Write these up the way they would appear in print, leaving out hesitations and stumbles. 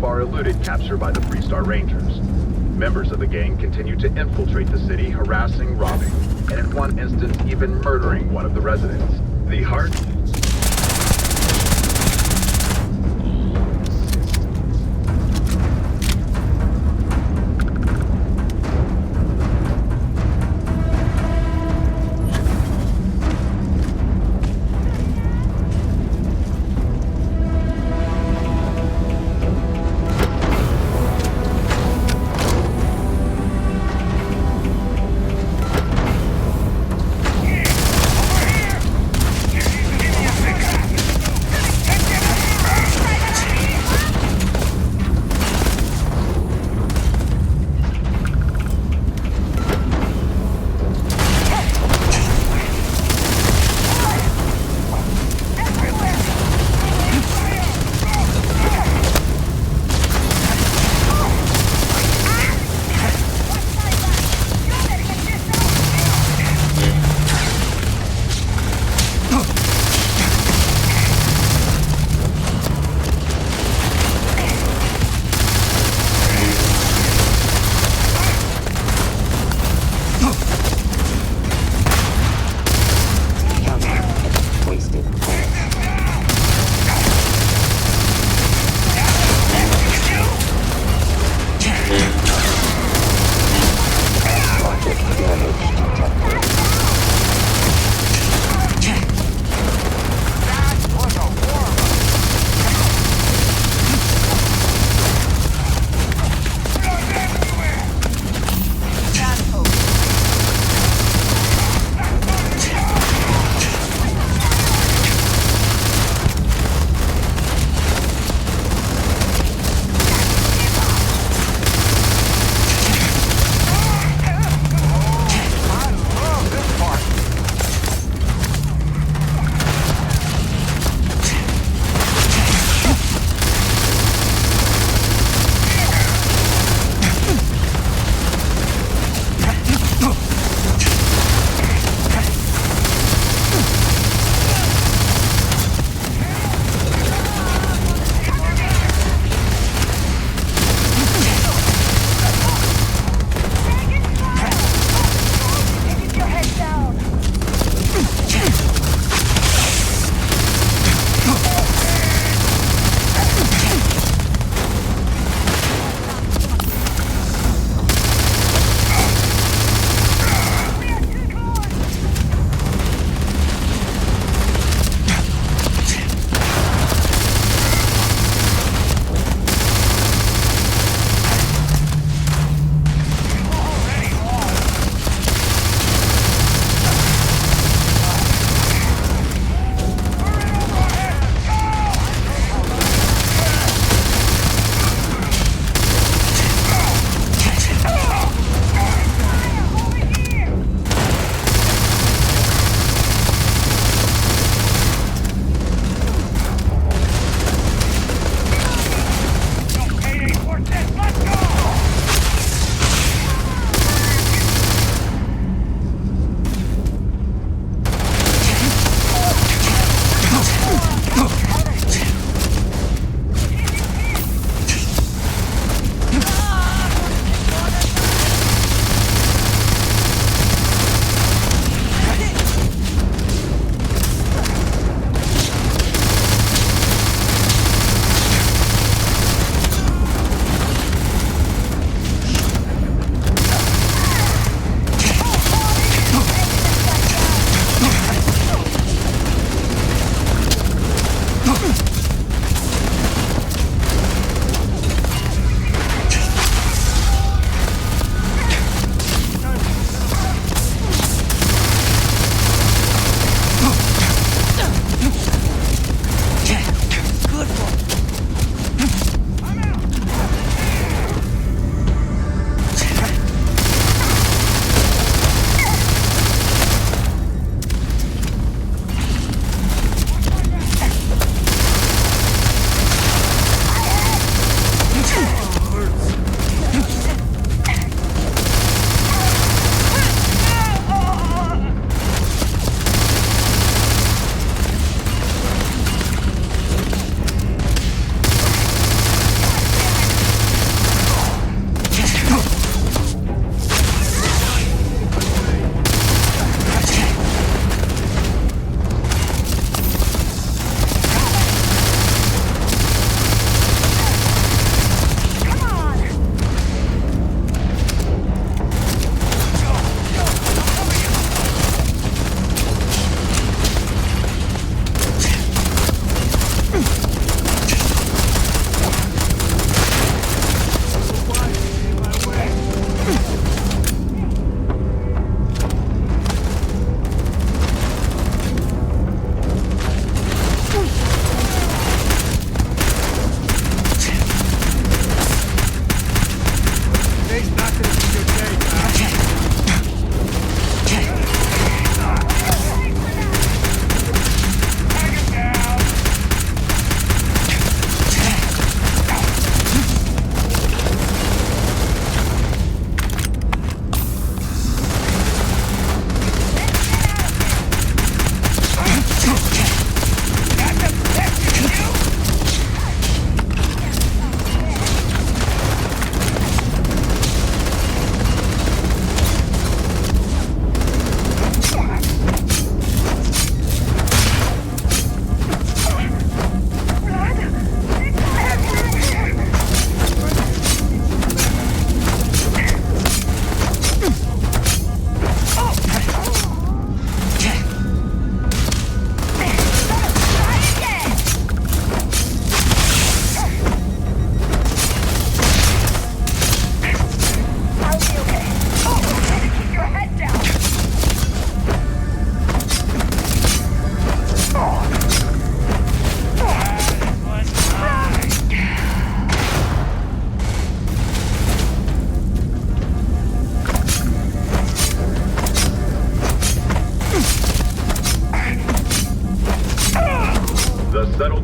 far eluded capture by the Freestar Rangers. Members of the gang continue to infiltrate the city, harassing, robbing, and in one instance even murdering one of the residents. The heart...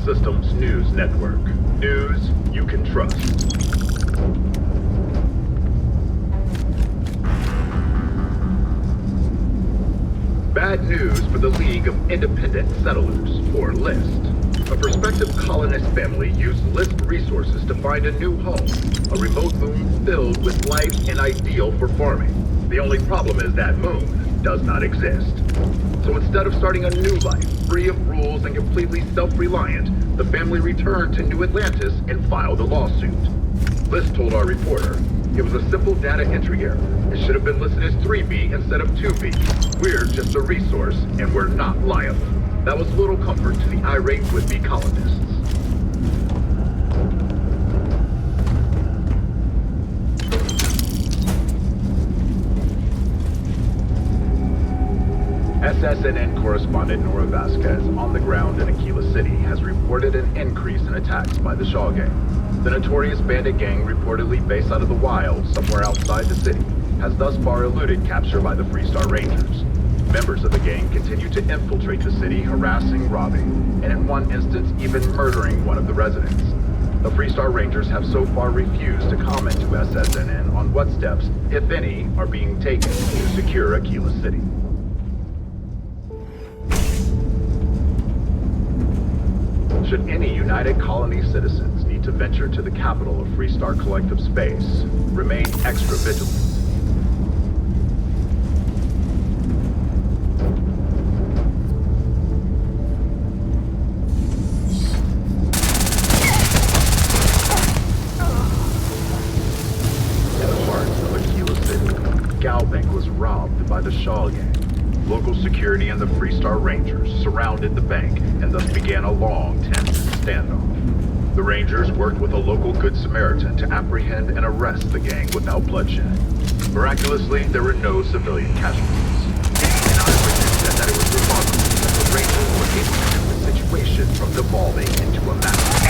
Systems News Network. News you can trust. Bad news for the League of Independent Settlers, or LIST. A prospective colonist family used LIST resources to find a new home, a remote moon filled with life and ideal for farming. The only problem is that moon does not exist. So instead of starting a new life, free of rules and completely self-reliant, the family returned to New Atlantis and filed a lawsuit. LIST told our reporter, it was a simple data entry error. It should have been listed as 3B instead of 2B. We're just a resource, and we're not liable. That was little comfort to the irate would-be colonists. SSNN correspondent Nora Vasquez, on the ground in Aquila City, has reported an increase in attacks by the Shaw Gang. The notorious bandit gang, reportedly based out of the wild, somewhere outside the city, has thus far eluded capture by the Freestar Rangers. Members of the gang continue to infiltrate the city, harassing, robbing, and in one instance even murdering one of the residents. The Freestar Rangers have so far refused to comment to SSNN on what steps, if any, are being taken to secure Aquila City. Should any United Colony citizens need to venture to the capital of Freestar Collective Space, remain extra vigilant. In the heart of Aquila City, Galbank was robbed by the Shaw Gang. Local security and the Freestar Rangers surrounded the bank and thus began a long, tense standoff. The Rangers worked with a local Good Samaritan to apprehend and arrest the gang without bloodshed. Miraculously, there were no civilian casualties. An eyewitness said that it was remarkable that the Rangers were able to keep the situation from devolving into a massacre.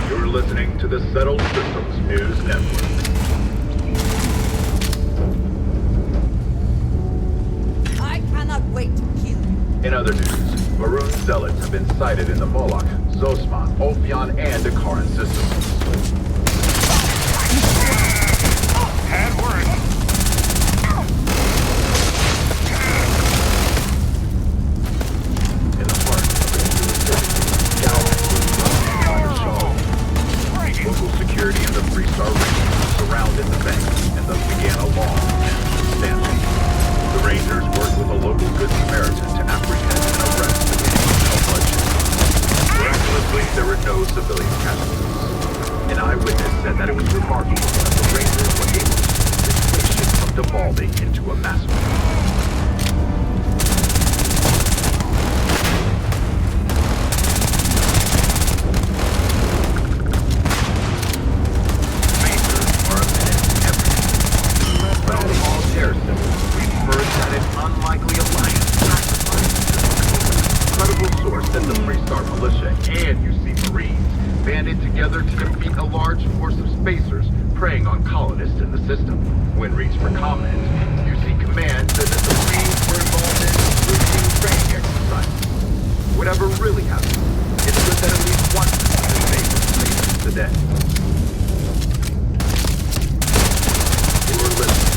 You're listening to the Settled Systems News Network. Wait to kill you. In other news, Maroon Zealots have been sighted in the Moloch, Zosman, Ophion, and Akaran systems. Bad word. In the heart of the city, Galbank was robbed by the Shaw. Local security and the Freestar Rangers surrounded the bank and thus began a long, tense standoff. The Rangers worked with a local Good Samaritan to apprehend and arrest the gang without bloodshed. Miraculously, there were no civilian casualties. An eyewitness said that it was remarkable that the Rangers were able to keep the situation from devolving into a massacre. Preying on colonists in the system. When reached for comment, UC Command said that the Marines were involved in routine training exercises. Whatever really happened, it's good that at least one person is today. You're listening.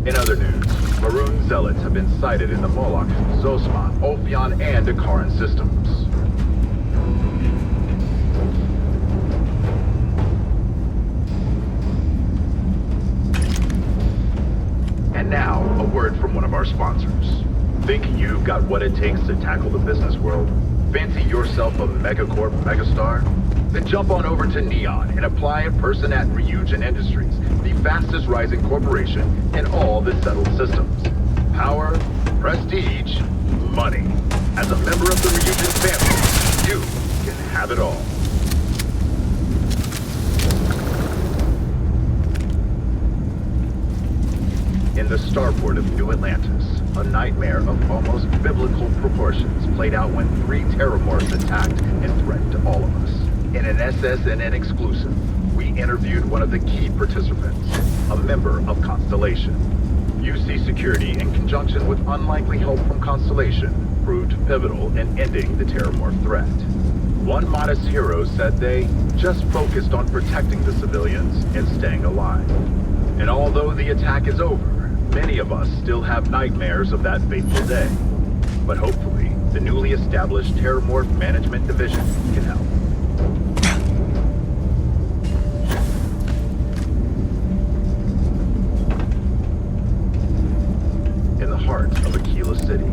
In other news, Maroon Zealots have been sighted in the Moloch, Zosman, Ophion, and Akaran systems. And now, a word from one of our sponsors. Think you've got what it takes to tackle the business world? Fancy yourself a megacorp megastar? Then jump on over to Neon and apply in person at Ryujin Industries, the fastest rising corporation in all the settled systems. Power, prestige, money. As a member of the Ryujin family, you can have it all. In the starport of New Atlantis, a nightmare of almost biblical proportions played out when 3 terramorphs attacked and threatened all of us. In an SSNN exclusive, we interviewed one of the key participants, a member of Constellation. UC security, in conjunction with unlikely help from Constellation, proved pivotal in ending the Terramorph threat. One modest hero said they just focused on protecting the civilians and staying alive. And although the attack is over, many of us still have nightmares of that fateful day. But hopefully, the newly established Terramorph Management Division can help. In the heart of Aquila City,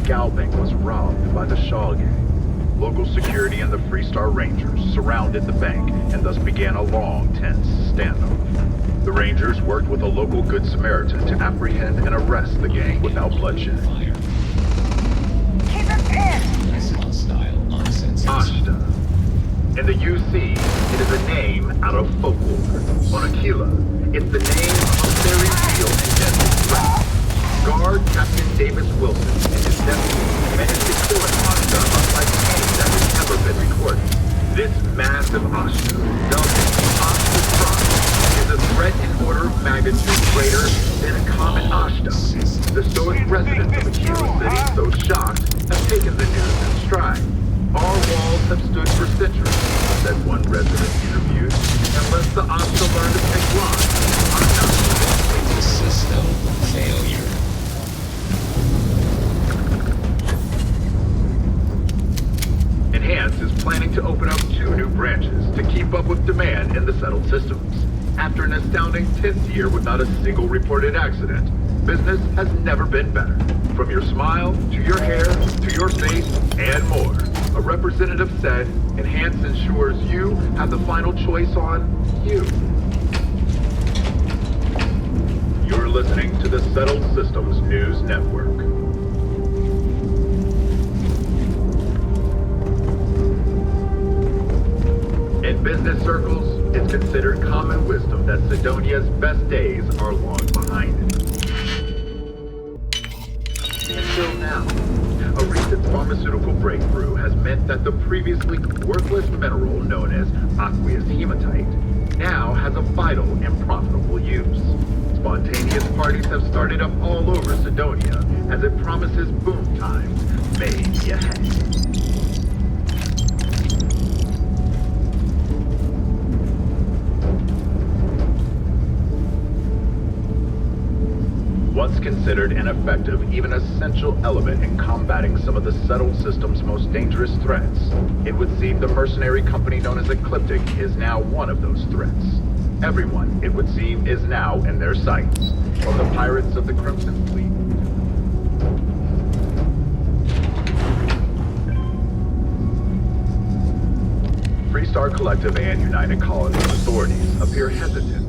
Galbank was robbed by the Shaw gang. Local security and the Freestar Rangers surrounded the bank and thus began a long, tense standoff. The Rangers worked with a local Good Samaritan to apprehend and arrest the gang without bloodshed. Keep it in! Restaurant-style nonsense. Ashta. In the UC, it is a name out of folklore. On Aquila, it's the name of a very real and deadly threat. Guard Captain Davis Wilson and his deputy managed to kill an Ashta unlike any that has ever been recorded. This massive Ashta, dubbed the Ashta Trust, is a threat in order of magnitude greater than a common Ashta. The stoic residents of Aquila City, though shocked, have taken the news in stride. Our walls have stood for centuries, said one resident interviewed, unless the Ashta learn to pick lines. The system failure. Enhance is planning to open up 2 new branches to keep up with demand in the settled systems. After an astounding 10th year without a single reported accident, business has never been better. From your smile, to your hair, to your face, and more. A representative said, Enhance ensures you have the final choice on you. You're listening to the Settled Systems News Network. In business circles, it's considered common wisdom that Sidonia's best days are long behind it. Until now, a recent pharmaceutical breakthrough has meant that the previously worthless mineral known as aqueous hematite now has a vital and profitable use. Spontaneous parties have started up all over Sidonia as it promises boom times maybe ahead. Once considered an effective, even essential element in combating some of the settled system's most dangerous threats, it would seem the mercenary company known as Ecliptic is now one of those threats. Everyone, it would seem, is now in their sights, from the pirates of the Crimson Fleet. Freestar Collective and United Colonies authorities appear hesitant